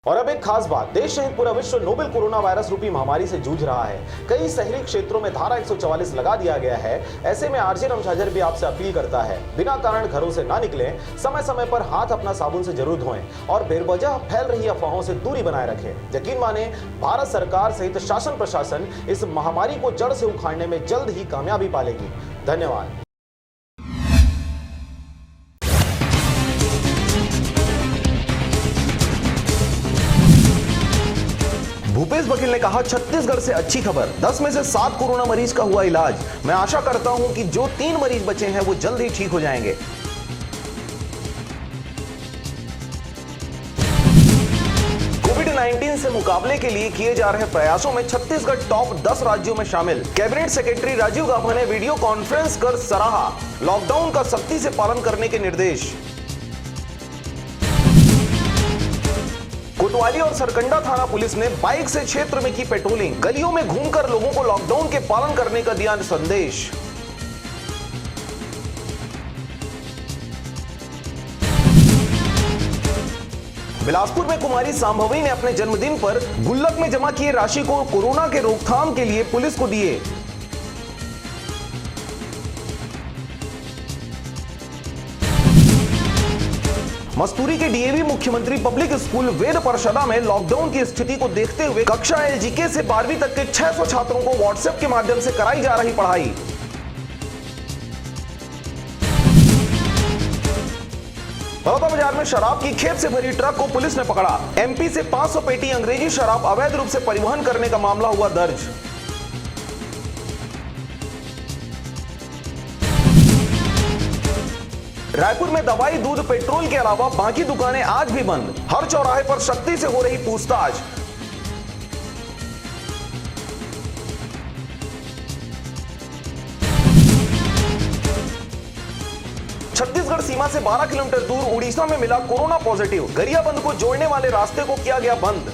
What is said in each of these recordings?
और अब एक खास बात, देश सहित पूरा विश्व नोवेल कोरोना वायरस रूपी महामारी से जूझ रहा है। कई शहरी क्षेत्रों में धारा 144 लगा दिया गया है। ऐसे में आरजे रमझाजर भी आपसे अपील करता है, बिना कारण घरों से ना निकलें, समय समय पर हाथ अपना साबुन से जरूर धोएं और बेवजह फैल रही अफवाहों से दूरी बनाए रखें। यकीन माने, भारत सरकार सहित शासन प्रशासन इस महामारी को जड़ से उखाड़ने में जल्द ही कामयाबी पालेगी। धन्यवाद। भूपेश बघेल ने कहा, छत्तीसगढ़ से अच्छी खबर, 10 में से 7 कोरोना मरीज का हुआ इलाज। मैं आशा करता हूं कि जो 3 मरीज बचे हैं वो जल्द ही ठीक हो जाएंगे। कोविड-19 से मुकाबले के लिए किए जा रहे प्रयासों में छत्तीसगढ़ टॉप 10 राज्यों में शामिल। कैबिनेट सेक्रेटरी राजीव गाभा ने वीडियो कॉन्फ्रेंस कर सराहा लॉकडाउन का सख्ती से पालन करने के निर्देश। कोतवाली और सरकंडा थाना पुलिस ने बाइक से क्षेत्र में की पेट्रोलिंग, गलियों में घूमकर लोगों को लॉकडाउन के पालन करने का दिया संदेश। बिलासपुर में कुमारी सांभवी ने अपने जन्मदिन पर गुल्लक में जमा किए राशि को कोरोना के रोकथाम के लिए पुलिस को दिए। मस्तूरी के डीएवी मुख्यमंत्री पब्लिक स्कूल वेद पाठशाला में लॉकडाउन की स्थिति को देखते हुए कक्षा एलजीके से 12वीं तक के 600 छात्रों को व्हाट्सएप के माध्यम से कराई जा रही पढ़ाई। बड़ौदा बाजार में शराब की खेप से भरी ट्रक को पुलिस ने पकड़ा। एमपी से 500 पेटी अंग्रेजी शराब अवैध रूप से परिवहन करने का मामला हुआ दर्ज। रायपुर में दवाई, दूध, पेट्रोल के अलावा बाकी दुकानें आज भी बंद। हर चौराहे पर सख्ती से हो रही पूछताछ। छत्तीसगढ़ सीमा से 12 किलोमीटर दूर उड़ीसा में मिला कोरोना पॉजिटिव। गरियाबंद को जोड़ने वाले रास्ते को किया गया बंद।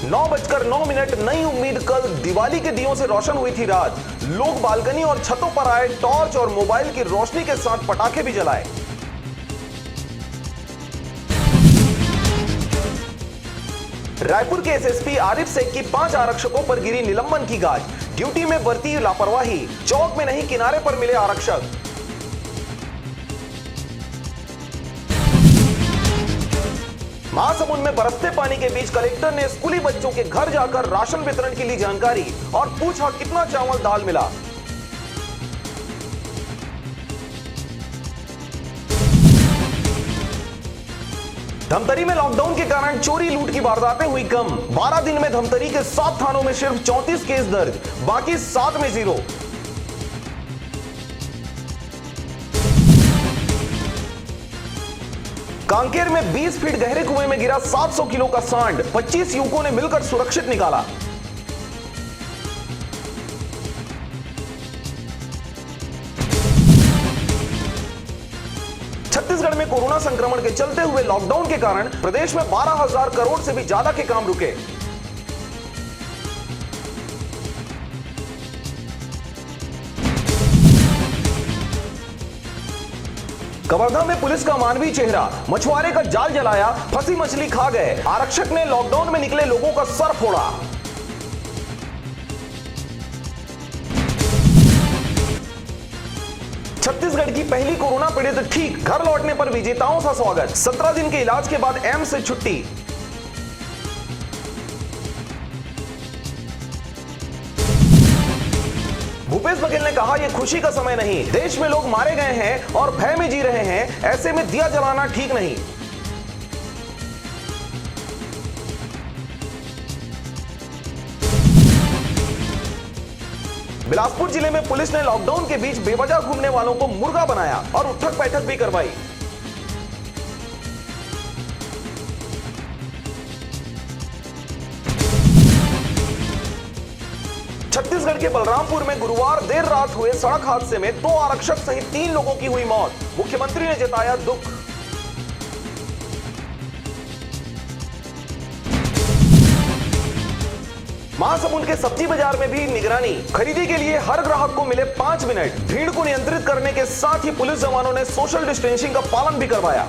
नौ 9:09 नई उम्मीद, कल दिवाली के दियों से रोशन हुई थी रात। लोग बालकनी और छतों पर आए, टॉर्च और मोबाइल की रोशनी के साथ पटाखे भी जलाए। रायपुर के एसएसपी आरिफ शेख की 5 आरक्षकों पर गिरी निलंबन की गाज। ड्यूटी में बरती लापरवाही, चौक में नहीं किनारे पर मिले आरक्षक। महासमुंद में बरसते पानी के बीच कलेक्टर ने स्कूली बच्चों के घर जाकर राशन वितरण की ली जानकारी और पूछा कितना चावल दाल मिला। धमतरी में लॉकडाउन के कारण चोरी लूट की वारदातें हुई कम। 12 दिन में धमतरी के 7 थानों में सिर्फ 34 केस दर्ज, बाकी 7 में 0। कांकेर में 20 फीट गहरे कुएं में गिरा 700 किलो का सांड, 25 युवकों ने मिलकर सुरक्षित निकाला। छत्तीसगढ़ में कोरोना संक्रमण के चलते हुए लॉकडाउन के कारण प्रदेश में 12,000 करोड़ से भी ज्यादा के काम रुके। कवर्धा में पुलिस का मानवीय चेहरा, मछुआरे का जाल जलाया, फंसी मछली खा गए। आरक्षक ने लॉकडाउन में निकले लोगों का सर फोड़ा। छत्तीसगढ़ की पहली कोरोना पीड़ित ठीक, घर लौटने पर विजेताओं का स्वागत। 17 दिन के इलाज के बाद एम्स से छुट्टी। भूपेश बघेल ने कहा, यह खुशी का समय नहीं, देश में लोग मारे गए हैं और भय में जी रहे हैं, ऐसे में दिया जलाना ठीक नहीं। बिलासपुर जिले में पुलिस ने लॉकडाउन के बीच बेवजह घूमने वालों को मुर्गा बनाया और उठक बैठक भी करवाई। छत्तीसगढ़ के बलरामपुर में गुरुवार देर रात हुए सड़क हादसे में 2 आरक्षक सहित 3 लोगों की हुई मौत। मुख्यमंत्री ने जताया दुख। महासमुंद के सब्जी बाजार में भी निगरानी, खरीदी के लिए हर ग्राहक को मिले 5 मिनट। भीड़ को नियंत्रित करने के साथ ही पुलिस जवानों ने सोशल डिस्टेंसिंग का पालन भी करवाया।